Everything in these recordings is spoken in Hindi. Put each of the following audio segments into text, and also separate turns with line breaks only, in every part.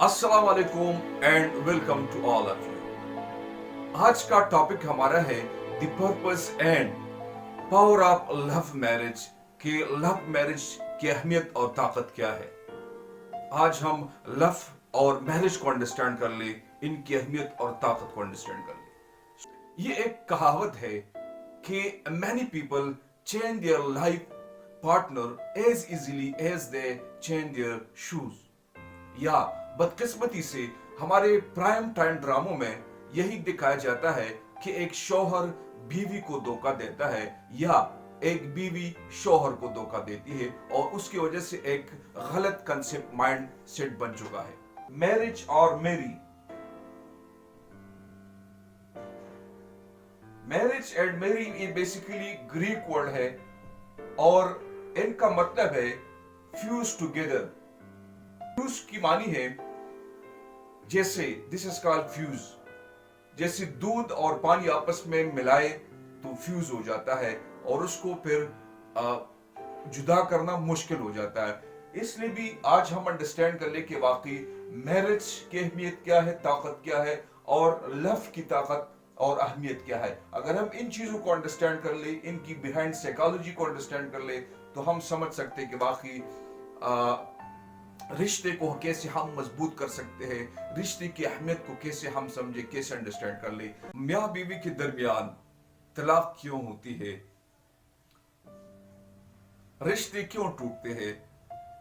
अस्सलाम वालेकुम and welcome to all of you. आज का टॉपिक हमारा है the purpose and power of love marriage कि लव मैरिज की अहमियत और ताकत क्या है। आज हम लव और मैरिज को अंडरस्टैंड कर ले, इनकी अहमियत और ताकत को अंडरस्टैंड कर ले। ये एक कहावत है कि many people change their life partner as easily as they change their shoes. या बदकिस्मती से हमारे प्राइम टाइम ड्रामों में यही दिखाया जाता है कि एक शौहर बीवी को धोखा देता है या एक बीवी शौहर को धोखा देती है और उसकी वजह से एक गलत कंसेप्ट माइंड सेट बन चुका है। मैरिज और मैरिज एंड मेरी ये बेसिकली ग्रीक वर्ड है और इनका मतलब है फ्यूज टुगेदर। फ्यूज की मानी है जैसे दिस इज कॉल्ड फ्यूज, जैसे दूध और पानी आपस में मिलाए तो फ्यूज हो जाता है और उसको फिर जुदा करना मुश्किल हो जाता है। इसलिए भी आज हम अंडरस्टैंड कर ले कि वाकई मैरिज की अहमियत क्या है, ताकत क्या है और लव की ताकत और अहमियत क्या है। अगर हम इन चीजों को अंडरस्टैंड कर ले, इनकी बिहाइंड साइकोलॉजी को अंडरस्टैंड कर ले, तो हम समझ सकते हैं कि वाकई रिश्ते को कैसे हम मजबूत कर सकते हैं, रिश्ते की अहमियत को कैसे हम समझे, कैसे अंडरस्टैंड कर ले। मियाँ बीवी के दरमियान तलाक क्यों होती है, रिश्ते क्यों टूटते हैं,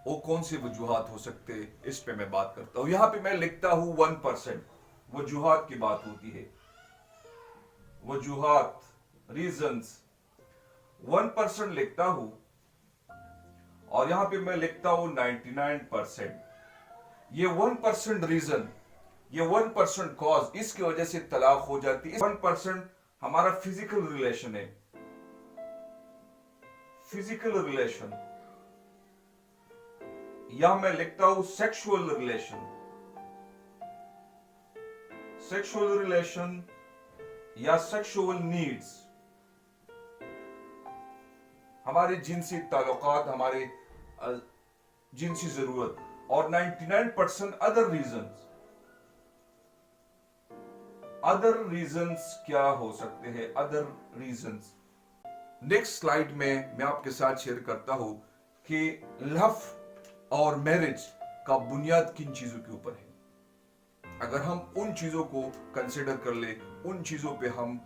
वो कौन से वजूहात हो सकते हैं, इस पे मैं बात करता हूं। यहां पे मैं लिखता हूं 1% वजूहात की बात होती है। वजूहात, रीजंस 1% लिखता हूं और यहां पे मैं लिखता हूं 99%। ये 1% रीजन, ये 1% कॉज, इसकी वजह से तलाक हो जाती है। 1% हमारा फिजिकल रिलेशन है, फिजिकल रिलेशन, या मैं लिखता हूं सेक्सुअल रिलेशन, सेक्सुअल रिलेशन या सेक्सुअल नीड्स, हमारे जिनसी ताल्लुकात, हमारे जिनसी जरूरत, और 99% अदर रीजंस। अदर रीजंस क्या हो सकते हैं, अदर रीजंस। नेक्स्ट स्लाइड में मैं आपके साथ शेयर करता हूं कि लव और मैरिज का बुनियाद किन चीजों के ऊपर है। अगर हम उन चीजों को कंसिडर कर ले, उन चीजों पे हम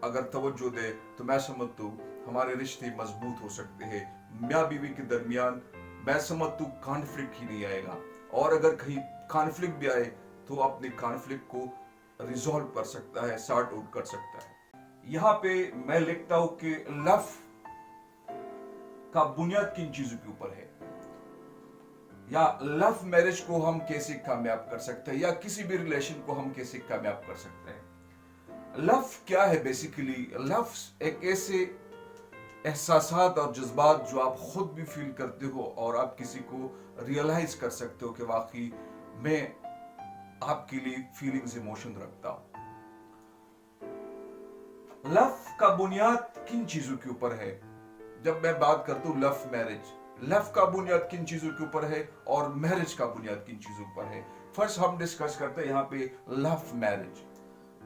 अगर तवज्जो दे, तो मैं समझता हूं हमारे रिश्ते मजबूत हो सकते हैं। मियाँ बीवी के दरमियान मैं समझता हूं कॉन्फ्लिक्ट ही नहीं आएगा, और अगर कहीं कॉन्फ्लिक्ट भी आए तो अपने कॉन्फ्लिक्ट को रिजॉल्व कर सकता है, सॉर्ट आउट कर सकता है। यहां पे मैं लिखता हूं कि लव का बुनियाद किन चीजों के ऊपर है, या लव मैरिज को हम कैसे कामयाब कर सकते हैं, या किसी भी रिलेशन को हम कैसे कामयाब कर सकते हैं। लव क्या है बेसिकली? लव एक ऐसे एहसासात और जज्बात जो आप खुद भी फील करते हो और आप किसी को रियलाइज कर सकते हो कि वाकई मैं आपके लिए फीलिंग्स, इमोशन रखता हूं। लव का बुनियाद किन चीजों के ऊपर है? जब मैं बात करता हूं लव मैरिज, लव का बुनियाद किन चीजों के ऊपर है और मैरिज का बुनियाद किन चीजों पर है। फर्स्ट हम डिस्कस करते हैं यहां पे लव मैरिज।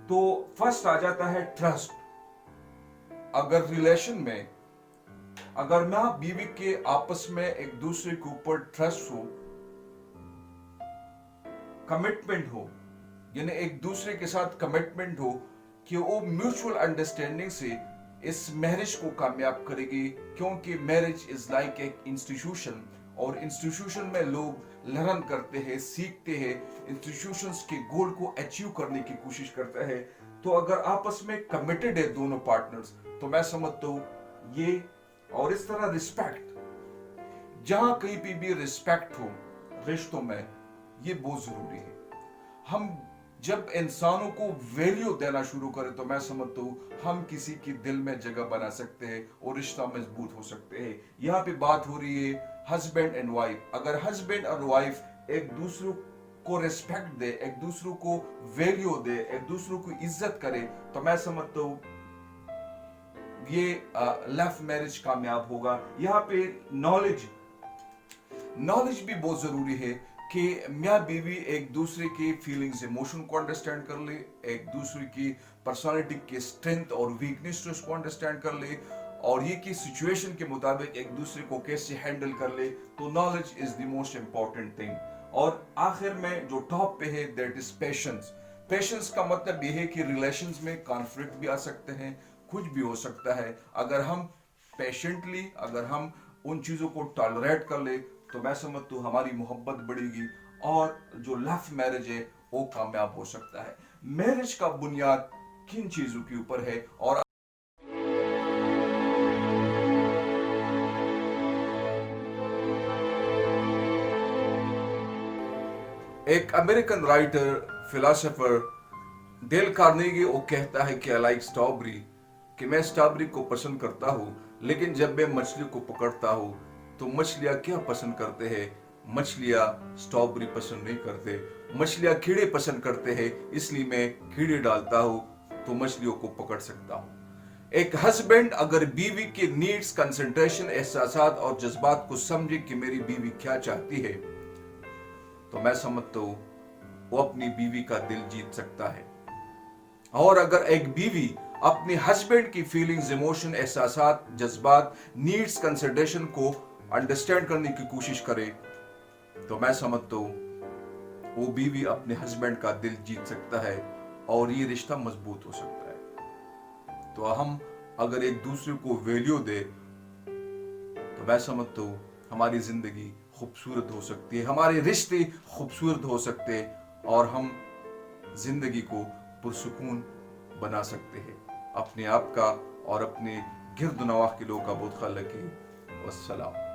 तो फर्स्ट आ जाता है ट्रस्ट। अगर रिलेशन में, अगर मां बीवी के आपस में एक दूसरे के ऊपर ट्रस्ट हो, कमिटमेंट हो, यानी एक दूसरे के साथ कमिटमेंट हो कि वो म्यूचुअल अंडरस्टैंडिंग से इस मैरिज को कामयाब करेगी। क्योंकि मैरिज इज लाइक एक इंस्टीट्यूशन, और इंस्टीट्यूशन में लोग लर्न करते हैं, सीखते हैं, इंस्टीट्यूशंस के गोल को अचीव करने की कोशिश करते हैं। तो अगर आपस में कमिटेड है दोनों पार्टनर्स, तो मैं समझता हूं ये, और इस तरह रिस्पेक्ट, जहां कहीं पे भी रिस्पेक्ट हो रिश्तों में, ये बहुत जरूरी है। हम जब इंसानों को वैल्यू देना शुरू करें, तो मैं समझता हूं हम किसी की दिल में जगह बना सकते हैं और रिश्ता मजबूत हो सकते हैं। यहां पे बात हो रही है हस्बैंड एंड वाइफ। अगर हस्बैंड और वाइफ एक दूसरे को रिस्पेक्ट दे, एक दूसरे को वैल्यू दे, एक दूसरे को इज्जत करे, तो मैं समझता हूं ये लव मैरिज कामयाब होगा। यहाँ पे नॉलेज भी बहुत जरूरी है कि मियाँ बीवी एक दूसरे की फीलिंग्स इमोशन को अंडरस्टैंड कर ले, एक दूसरे की पर्सनालिटी के स्ट्रेंथ और वीकनेस को अंडरस्टैंड कर ले, और ये कि सिचुएशन के मुताबिक एक दूसरे को कैसे हैंडल कर ले। तो knowledge is the most important thing. और आखिर में जो टॉप पे है दैट इज पेशेंस। पेशेंस का मतलब यह है कि रिलेशंस में कॉन्फ्लिक्ट भी आ सकते हैं, कुछ भी हो सकता है। अगर हम पेशेंटली, अगर हम उन चीज़ों को टॉलरेट कर ले, तो मैं समझता हूँ हमारी मोहब्बत बढ़ेगी और जो लव मैरिज है वो कामयाब हो सकता है। मैरिज का बुनियाद किन चीज़ों के ऊपर है? और एक American writer, philosopher Dale Carnegie वो कहता है कि आई लाइक स्ट्रॉबेरी, कि मैं स्ट्रॉबेरी को पसंद करता हूँ, लेकिन जब मैं मछली को पकड़ता हूँ तो मछलियाँ क्या पसंद करते हैं? मछलियाँ स्ट्रॉबेरी पसंद नहीं करते, मछलियाँ कीड़े पसंद करते हैं, इसलिए मैं कीड़े डालता हूँ तो मछलियों को पकड़ सकता हूँ। एक हस्बैंड अगर बीवी के नीड्स, कंसंट्रेशन, एहसासात और जज्बात को समझे कि मेरी बीवी क्या चाहती है, तो मैं समझता हूँ वो अपनी बीवी का दिल जीत सकता है। और अगर एक बीवी अपने हस्बैंड की फीलिंग्स, इमोशन, एहसासात, जज्बात, नीड्स, कंसिडरेशन को अंडरस्टैंड करने की कोशिश करे, तो मैं समझता हूँ वो बीवी अपने हस्बैंड का दिल जीत सकता है और ये रिश्ता मजबूत हो सकता है। तो हम अगर एक दूसरे को वैल्यू दे, तो मैं समझता हूँ हमारी जिंदगी खूबसूरत हो सकती है, हमारे रिश्ते खूबसूरत हो सकते हैं और हम जिंदगी को पुरसुकून बना सकते हैं। अपने आप का और अपने गिर्द नवाह के लोगों का बहुत ख्याल रखिए। वस्सलाम।